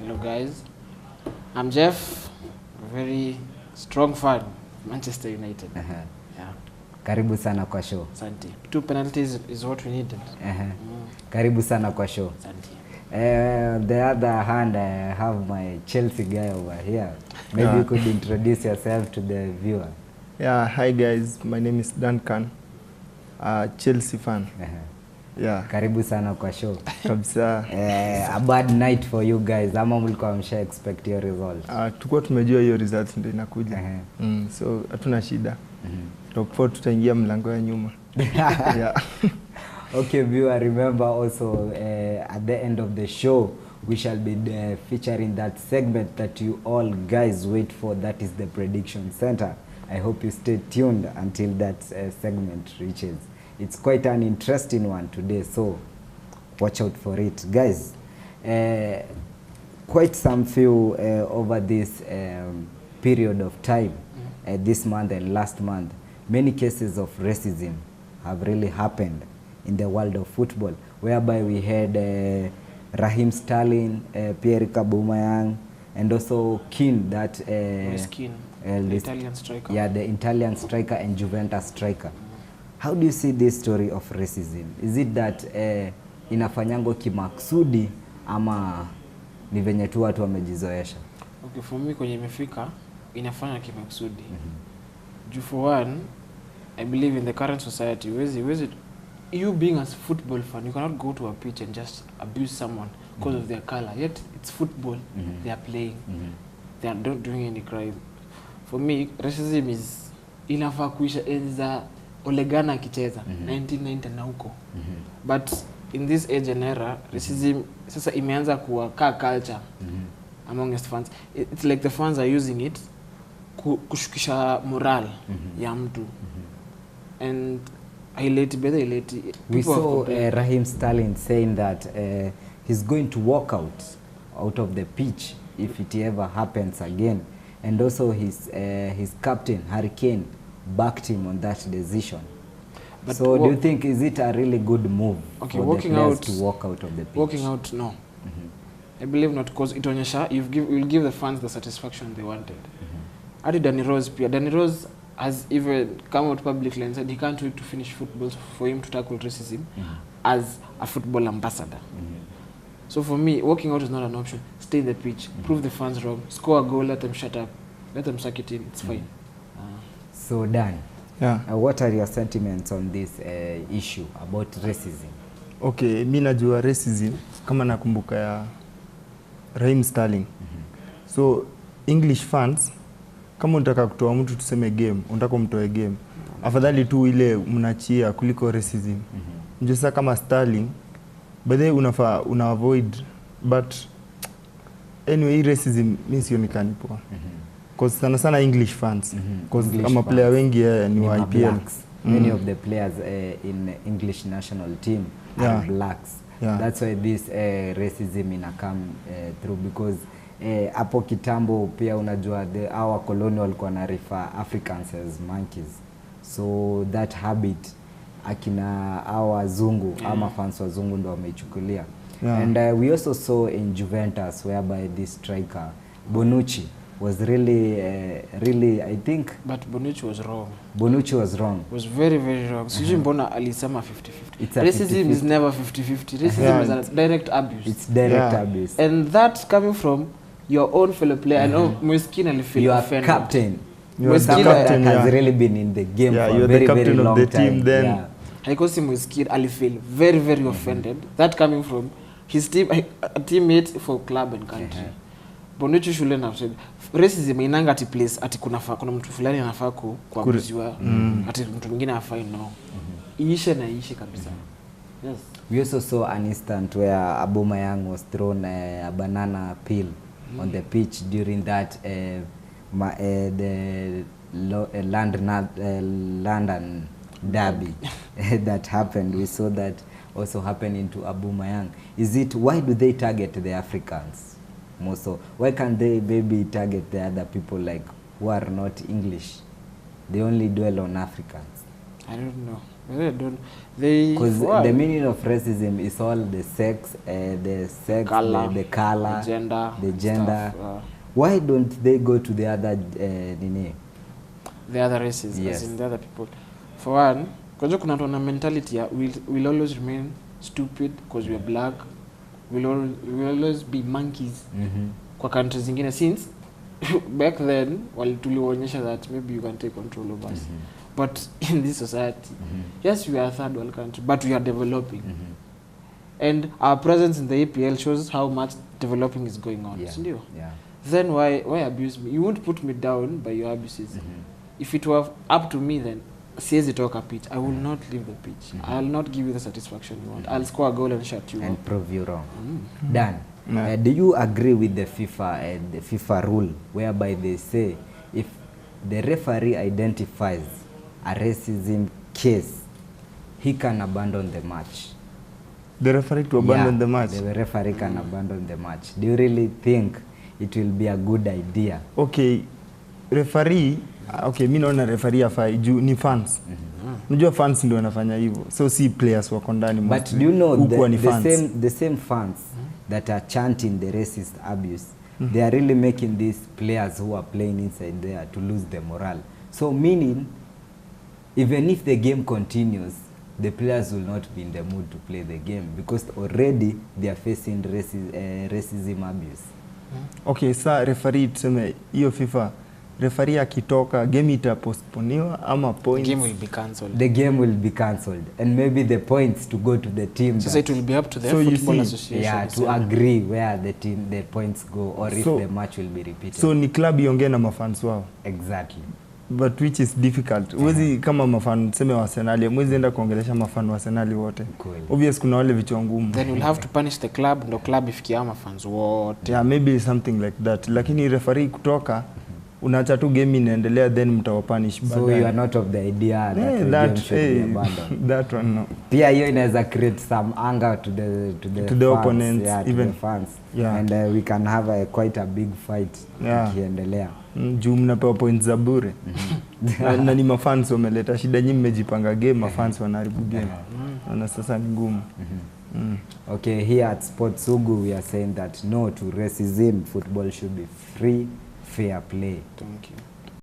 Hello guys, I'm Jeff, a very strong fan of Manchester United. Yeah. Karibu sana kwa show. Asante. 2 penalties is what we needed. Karibu sana kwa show. Asante. The other hand, I have my Chelsea guy over here. Maybe you could introduce yourself to the viewer. Yeah, hi guys, my name is Duncan, Chelsea fan. Yeah. Karibu sana kwa show. Kabisa. A bad night for you guys. Ama mlikuwa msha expect your result? Tulikuwa tumejua hiyo result ndio inakuja. So hatuna shida. Top 4 tutaingia mlango ya nyuma. Yeah. Okay, viewer, remember also at the end of the show we shall be featuring that segment that you all guys wait for, that is the prediction center. I hope you stay tuned until that segment reaches. It's quite an interesting one today, so watch out for it, guys. Quite some few over this period of time, this month and last month, many cases of racism have really happened in the world of football, whereby we had Raheem Sterling, Pierre-Emerick Aubameyang, and also Keane, that the Italian striker. Yeah, the Italian striker and Juventus striker. How do you see this story of racism? Is it that inafanyango kimaksudi ama ni venye tu watu wamejizoesha? Okay, for me kwenye imefika inafanya kimaksudi. Juu for one, I believe in the current society, you being a football fan, you cannot go to a pitch and just abuse someone because of their color. Yet it's football, they are playing. They are not doing any crime. For me, racism is inafaa kuisha enza Olegana akicheza 1990 na huko. But in this age and era, racism sasa imeanza kuwa culture amongst fans. It's like the fans are using it kushukisha moral ya mtu. And we saw Raheem Sterling saying that he's going to walk out of the pitch if it ever happens again, and also his captain Harry Kane backed him on that decision. But so do you think, is it a really good move for the players to walk out of the pitch? Walking out, no. I believe not, because it will give the fans the satisfaction they wanted. Adi Danny Rose has even come out publicly and said he can't wait to finish football for him to tackle racism as a football ambassador. So for me, walking out is not an option. Stay in the pitch, prove the fans wrong, score a goal, let them shut up, let them suck it in, it's fine. So Dan, what are your sentiments on this issue about racism? Okay, mimi najua racism kama nakumbuka ya Raheem Sterling. So English fans, kama unataka kutoa mtu tuseme game, unataka mtoe game, afadhali tu ile mnachia kuliko racism. Ndio sasa kama Sterling, baadaye una avoid, but anyway racism mimi sioni kanipoa. Because sana English fans, because kama player wengi ni wa IPL. Many of the players in English national team are blacks. That's why this racism ina come through, because hapo kitambo pia unajua our colonial walikuwa na refer Africans as monkeys, so that habit akina our wazungu ama fans wazungu ndo wameichukulia. And we also saw in Juventus whereby this striker Bonucci was really I think, but Bonucci was wrong. Bonucci was wrong. Was very wrong. Sijui mbona alisema 50-50. Racism is never 50-50. Racism is a direct abuse. It's direct abuse. And that coming from your own fellow player. I know Moiskin alifeel offended. Your captain. Your captain has really been in the game for a very long the time. Team then. Because Moiskin alifeel very offended. That coming from his team, a teammate for club and country. Bonucci shouldn't have said racism inanga ati place ati kuna mtu fulani anafaa kuabuziwa ati mtu mwingine afai, no. Iishe kabisa. Yes. We also saw an instant where Aubameyang was thrown a banana peel on the pitch during that the London derby that happened. We saw that also happening to Aubameyang. Why do they target the Africans? So why can't they maybe target the other people like who are not English? They only dwell on Africans. I don't know. They don't. They Because the meaning of racism is all the sex, color, the color, the gender. Stuff, why don't they go to the other the other races, yes. as in the other people? For one, because kuna tuna mentality ya we'll always remain stupid because we are black. We'll always be monkeys. Kwa countries zingine, since back then tulionyesha that maybe you can take control of us. But in this society, yes, we are a third world country, but we are developing. And our presence in the EPL shows how much developing is going on. Yeah. Then why abuse me? You won't put me down by your abuses. If it were up to me, then says it talk a pitch, I will not leave the pitch. I will not give you the satisfaction you want. I'll score a goal and shut you up. And prove you wrong. Dan, do you agree with the FIFA rule whereby they say if the referee identifies a racism case, he can abandon the match? The referee to abandon the match? The referee can abandon the match. Do you really think it will be a good idea? Okay, referee, mi naona referee afai juu ni fans. Unajua fans ndio wanafanya hivyo. So si players wako ndani. But do you know the same fans that are chanting the racist abuse, they are really making these players who are playing inside there to lose the morale. So meaning, even if the game continues, the players will not be in the mood to play the game because already they are facing racism abuse. Okay, sa referee tuseme hiyo FIFA, referee akitoka game itapostponiwa ama points? The game will be cancelled. The game will be cancelled and maybe the points to go to the team. So it will be up to the football association. Yeah, to agree where the points go or if the match will be repeated. So ni club iongee na mafans wao. Exactly. But which is difficult. Uwezi kama mafan tuseme wa Arsenal, mwezi enda kuongelesha mafan wa Arsenal wote. Obvious kuna wale vichwa ngumu. Then you'll have to punish the club, ndo club ifikia mafans wote. Yeah, maybe something like that. Lakini referee kutoka unaacha tu game inaendelea then mtawapunish baadaye. So you are not of the idea that the game should be abandoned. That one no. Pia hiyo inaweza create some anger to the fans, opponents, even to the fans. Yeah. And we can have quite a big fight ikiendelea. Juu mnapewa points za bure. Na ni mafans wameleta shida, nyinyi mmejipanga game, mafans wanaharibu game. Na sasa ni ngumu. Okay, here at SportSugu we are saying that no to racism. Football should be free, fair play. Thank you.